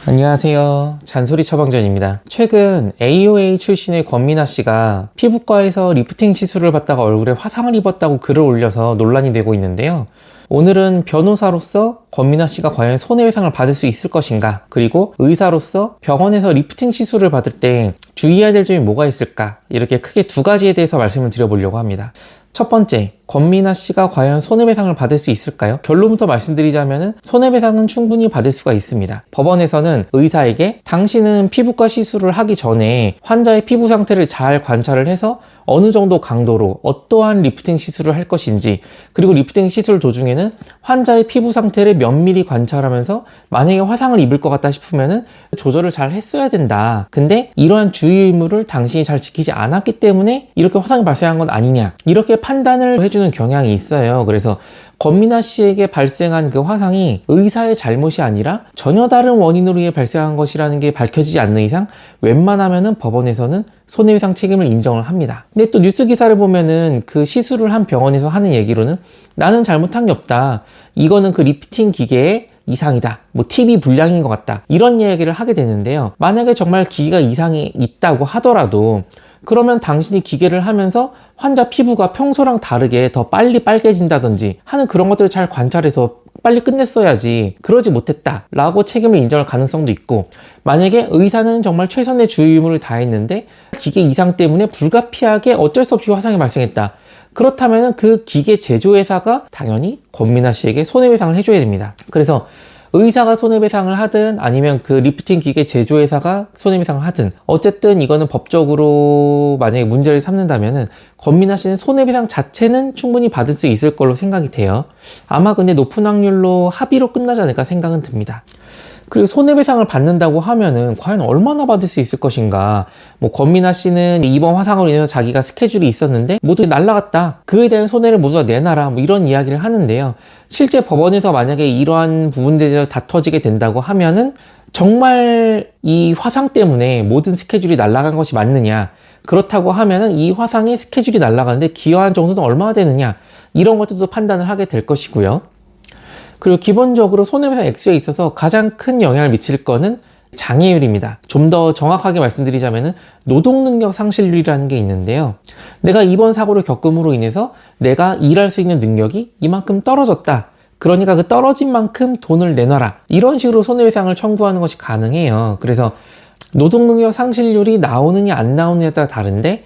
안녕하세요. 잔소리 처방전입니다. 최근 AOA 출신의 권미나 씨가 피부과에서 리프팅 시술을 받다가 얼굴에 화상을 입었다고 글을 올려서 논란이 되고 있는데요. 오늘은 변호사로서 권미나 씨가 과연 손해배상을 받을 수 있을 것인가, 그리고 의사로서 병원에서 리프팅 시술을 받을 때 주의해야 될 점이 뭐가 있을까, 이렇게 크게 두 가지에 대해서 말씀을 드려보려고 합니다. 첫 번째, 권미나 씨가 과연 손해배상을 받을 수 있을까요? 결론부터 말씀드리자면 손해배상은 충분히 받을 수가 있습니다. 법원에서는 의사에게 당신은 피부과 시술을 하기 전에 환자의 피부 상태를 잘 관찰을 해서 어느 정도 강도로 어떠한 리프팅 시술을 할 것인지, 그리고 리프팅 시술 도중에는 환자의 피부 상태를 면밀히 관찰하면서 만약에 화상을 입을 것 같다 싶으면 조절을 잘 했어야 된다. 근데 이러한 주의 의무를 당신이 잘 지키지 않았기 때문에 이렇게 화상이 발생한 건 아니냐, 이렇게 판단을 해주는 경향이 있어요. 그래서 권미나 씨에게 발생한 그 화상이 의사의 잘못이 아니라 전혀 다른 원인으로 인해 발생한 것이라는 게 밝혀지지 않는 이상 웬만하면은 법원에서는 손해배상 책임을 인정을 합니다. 근데 또 뉴스 기사를 보면은 그 시술을 한 병원에서 하는 얘기로는 나는 잘못한 게 없다, 이거는 그 리프팅 기계의 이상이다, 뭐 TV 불량인 것 같다, 이런 이야기를 하게 되는데요. 만약에 정말 기계가 이상이 있다고 하더라도 그러면 당신이 기계를 하면서 환자 피부가 평소랑 다르게 더 빨리 빨개진다든지 하는 그런 것들을 잘 관찰해서 빨리 끝냈어야지, 그러지 못했다 라고 책임을 인정할 가능성도 있고, 만약에 의사는 정말 최선의 주의 의무를 다했는데 기계 이상 때문에 불가피하게 어쩔 수 없이 화상이 발생했다, 그렇다면 그 기계 제조회사가 당연히 권미나 씨에게 손해배상을 해줘야 됩니다. 그래서 의사가 손해배상을 하든 아니면 그 리프팅 기계 제조회사가 손해배상을 하든 어쨌든 이거는 법적으로 만약에 문제를 삼는다면은 권미나 씨는 손해배상 자체는 충분히 받을 수 있을 걸로 생각이 돼요. 아마 근데 높은 확률로 합의로 끝나지 않을까 생각은 듭니다. 그리고 손해배상을 받는다고 하면은 과연 얼마나 받을 수 있을 것인가. 뭐 권미나 씨는 이번 화상으로 인해서 자기가 스케줄이 있었는데 모두 날라갔다, 그에 대한 손해를 모두 다 내놔라, 뭐 이런 이야기를 하는데요. 실제 법원에서 만약에 이러한 부분들에 대해서 다퉈지게 된다고 하면은 정말 이 화상 때문에 모든 스케줄이 날아간 것이 맞느냐, 그렇다고 하면은 이 화상의 스케줄이 날아가는데 기여한 정도는 얼마나 되느냐, 이런 것들도 판단을 하게 될 것이고요. 그리고 기본적으로 손해배상 액수에 있어서 가장 큰 영향을 미칠 거는 장애율입니다. 좀 더 정확하게 말씀드리자면 노동능력 상실률이라는 게 있는데요. 내가 이번 사고를 겪음으로 인해서 내가 일할 수 있는 능력이 이만큼 떨어졌다, 그러니까 그 떨어진 만큼 돈을 내놔라, 이런 식으로 손해배상을 청구하는 것이 가능해요. 그래서 노동능력 상실률이 나오느냐 안 나오느냐에 따라 다른데,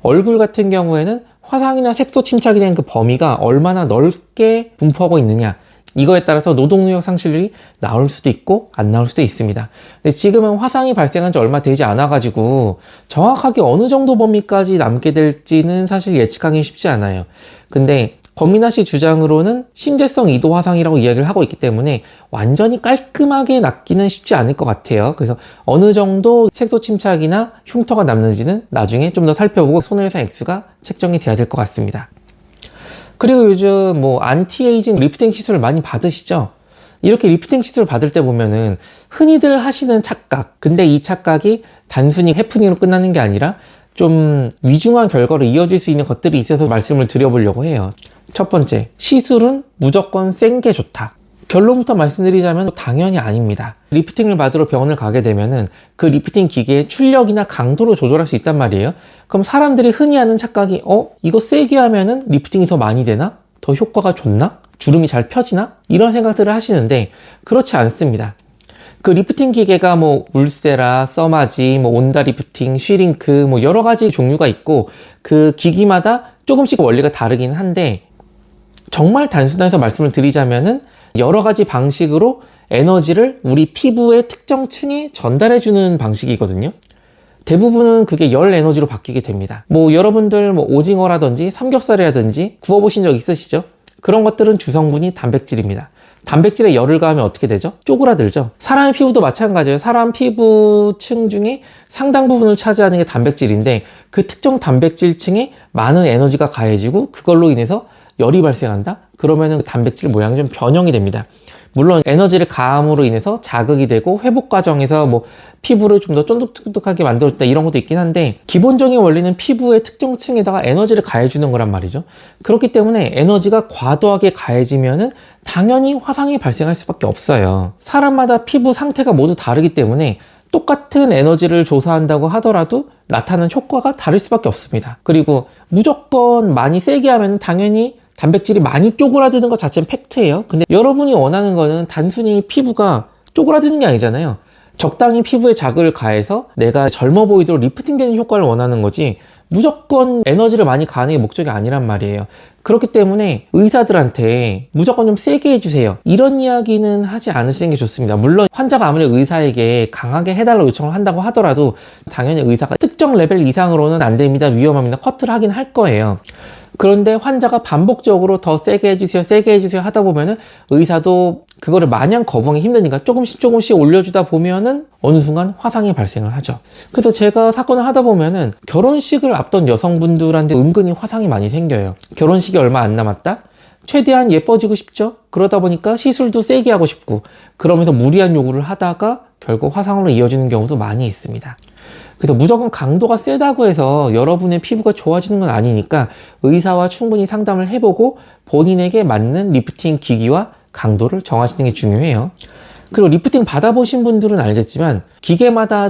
얼굴 같은 경우에는 화상이나 색소 침착에 대한 그 범위가 얼마나 넓게 분포하고 있느냐, 이거에 따라서 노동능력 상실률이 나올 수도 있고 안 나올 수도 있습니다. 근데 지금은 화상이 발생한 지 얼마 되지 않아 가지고 정확하게 어느 정도 범위까지 남게 될지는 사실 예측하기 쉽지 않아요. 근데 권미나 씨 주장으로는 심재성 이도 화상이라고 이야기를 하고 있기 때문에 완전히 깔끔하게 낫기는 쉽지 않을 것 같아요. 그래서 어느 정도 색소 침착이나 흉터가 남는지는 나중에 좀 더 살펴보고 손해배상 액수가 책정이 돼야 될 것 같습니다. 그리고 요즘 뭐 안티에이징 리프팅 시술을 많이 받으시죠? 이렇게 리프팅 시술을 받을 때 보면은 흔히들 하시는 착각, 근데 이 착각이 단순히 해프닝으로 끝나는 게 아니라 좀 위중한 결과로 이어질 수 있는 것들이 있어서 말씀을 드려보려고 해요. 첫 번째, 시술은 무조건 센 게 좋다. 결론부터 말씀드리자면 당연히 아닙니다. 리프팅을 받으러 병원을 가게 되면은 그 리프팅 기계의 출력이나 강도를 조절할 수 있단 말이에요. 그럼 사람들이 흔히 하는 착각이 이거 세게 하면은 리프팅이 더 많이 되나? 더 효과가 좋나? 주름이 잘 펴지나? 이런 생각들을 하시는데 그렇지 않습니다. 그 리프팅 기계가 뭐 울세라, 써마지, 뭐 온다 리프팅, 쉬링크, 뭐 여러 가지 종류가 있고 그 기기마다 조금씩 원리가 다르긴 한데, 정말 단순해서 말씀을 드리자면은 여러 가지 방식으로 에너지를 우리 피부의 특정 층에 전달해주는 방식이거든요. 대부분은 그게 열 에너지로 바뀌게 됩니다. 뭐 여러분들 뭐 오징어라든지 삼겹살이라든지 구워보신 적 있으시죠? 그런 것들은 주성분이 단백질입니다. 단백질에 열을 가하면 어떻게 되죠? 쪼그라들죠. 사람의 피부도 마찬가지예요. 사람 피부층 중에 상당 부분을 차지하는 게 단백질인데 그 특정 단백질층에 많은 에너지가 가해지고 그걸로 인해서 열이 발생한다? 그러면은 그 단백질 모양이 좀 변형이 됩니다. 물론 에너지를 가함으로 인해서 자극이 되고 회복 과정에서 뭐 피부를 좀 더 쫀득쫀득하게 만들어준다 이런 것도 있긴 한데, 기본적인 원리는 피부의 특정 층에다가 에너지를 가해주는 거란 말이죠. 그렇기 때문에 에너지가 과도하게 가해지면은 당연히 화상이 발생할 수밖에 없어요. 사람마다 피부 상태가 모두 다르기 때문에 똑같은 에너지를 조사한다고 하더라도 나타나는 효과가 다를 수밖에 없습니다. 그리고 무조건 많이 세게 하면 당연히 단백질이 많이 쪼그라드는 것 자체는 팩트예요. 근데 여러분이 원하는 거는 단순히 피부가 쪼그라드는 게 아니잖아요. 적당히 피부에 자극을 가해서 내가 젊어 보이도록 리프팅 되는 효과를 원하는 거지, 무조건 에너지를 많이 가하는 게 목적이 아니란 말이에요. 그렇기 때문에 의사들한테 무조건 좀 세게 해주세요, 이런 이야기는 하지 않으시는 게 좋습니다. 물론 환자가 아무리 의사에게 강하게 해달라고 요청을 한다고 하더라도 당연히 의사가 특정 레벨 이상으로는 안 됩니다, 위험합니다, 커트를 하긴 할 거예요. 그런데 환자가 반복적으로 더 세게 해주세요, 세게 해주세요 하다 보면은 의사도 그거를 마냥 거부하기 힘드니까 조금씩 올려주다 보면은 어느 순간 화상이 발생을 하죠. 그래서 제가 사건을 하다 보면은 결혼식을 앞둔 여성분들한테 은근히 화상이 많이 생겨요. 결혼식이 얼마 안 남았다? 최대한 예뻐지고 싶죠? 그러다 보니까 시술도 세게 하고 싶고, 그러면서 무리한 요구를 하다가 결국 화상으로 이어지는 경우도 많이 있습니다. 그래서 무조건 강도가 세다고 해서 여러분의 피부가 좋아지는 건 아니니까 의사와 충분히 상담을 해보고 본인에게 맞는 리프팅 기기와 강도를 정하시는 게 중요해요. 그리고 리프팅 받아보신 분들은 알겠지만 기계마다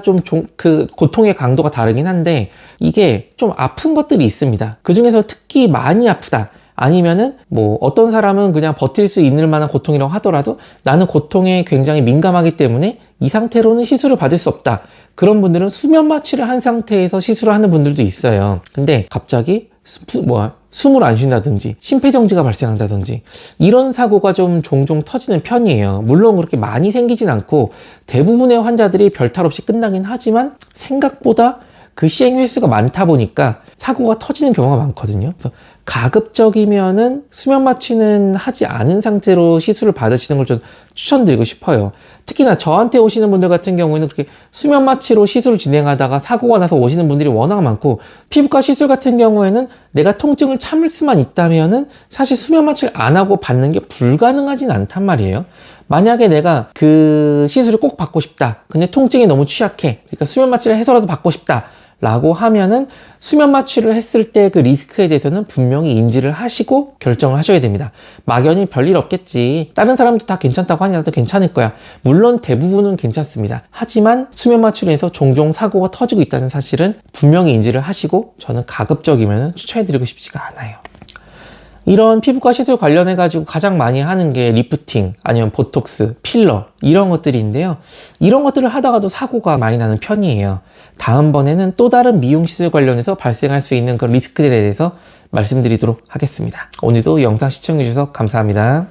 그 고통의 강도가 다르긴 한데, 이게 좀 아픈 것들이 있습니다. 그 중에서 특히 많이 아프다, 아니면은 뭐 어떤 사람은 그냥 버틸 수 있는 만한 고통이라고 하더라도 나는 고통에 굉장히 민감하기 때문에 이 상태로는 시술을 받을 수 없다, 그런 분들은 수면 마취를 한 상태에서 시술을 하는 분들도 있어요. 근데 갑자기 숨을 안 쉰다든지 심폐정지가 발생한다든지 이런 사고가 좀 종종 터지는 편이에요. 물론 그렇게 많이 생기진 않고 대부분의 환자들이 별탈 없이 끝나긴 하지만 생각보다 그 시행 횟수가 많다 보니까 사고가 터지는 경우가 많거든요. 그래서 가급적이면은 수면 마취는 하지 않은 상태로 시술을 받으시는 걸 좀 추천드리고 싶어요. 특히나 저한테 오시는 분들 같은 경우에는 그렇게 수면 마취로 시술을 진행하다가 사고가 나서 오시는 분들이 워낙 많고, 피부과 시술 같은 경우에는 내가 통증을 참을 수만 있다면은 사실 수면 마취를 안 하고 받는 게 불가능하진 않단 말이에요. 만약에 내가 그 시술을 꼭 받고 싶다, 근데 통증이 너무 취약해, 그러니까 수면 마취를 해서라도 받고 싶다 라고 하면은 수면 마취를 했을 때 그 리스크에 대해서는 분명히 인지를 하시고 결정을 하셔야 됩니다. 막연히 별일 없겠지, 다른 사람도 다 괜찮다고 하니 나도 괜찮을 거야, 물론 대부분은 괜찮습니다. 하지만 수면 마취로 해서 종종 사고가 터지고 있다는 사실은 분명히 인지를 하시고, 저는 가급적이면 추천해드리고 싶지가 않아요. 이런 피부과 시술 관련해 가지고 가장 많이 하는 게 리프팅, 아니면 보톡스, 필러 이런 것들인데요. 이런 것들을 하다가도 사고가 많이 나는 편이에요. 다음번에는 또 다른 미용 시술 관련해서 발생할 수 있는 그런 리스크들에 대해서 말씀드리도록 하겠습니다. 오늘도 영상 시청해 주셔서 감사합니다.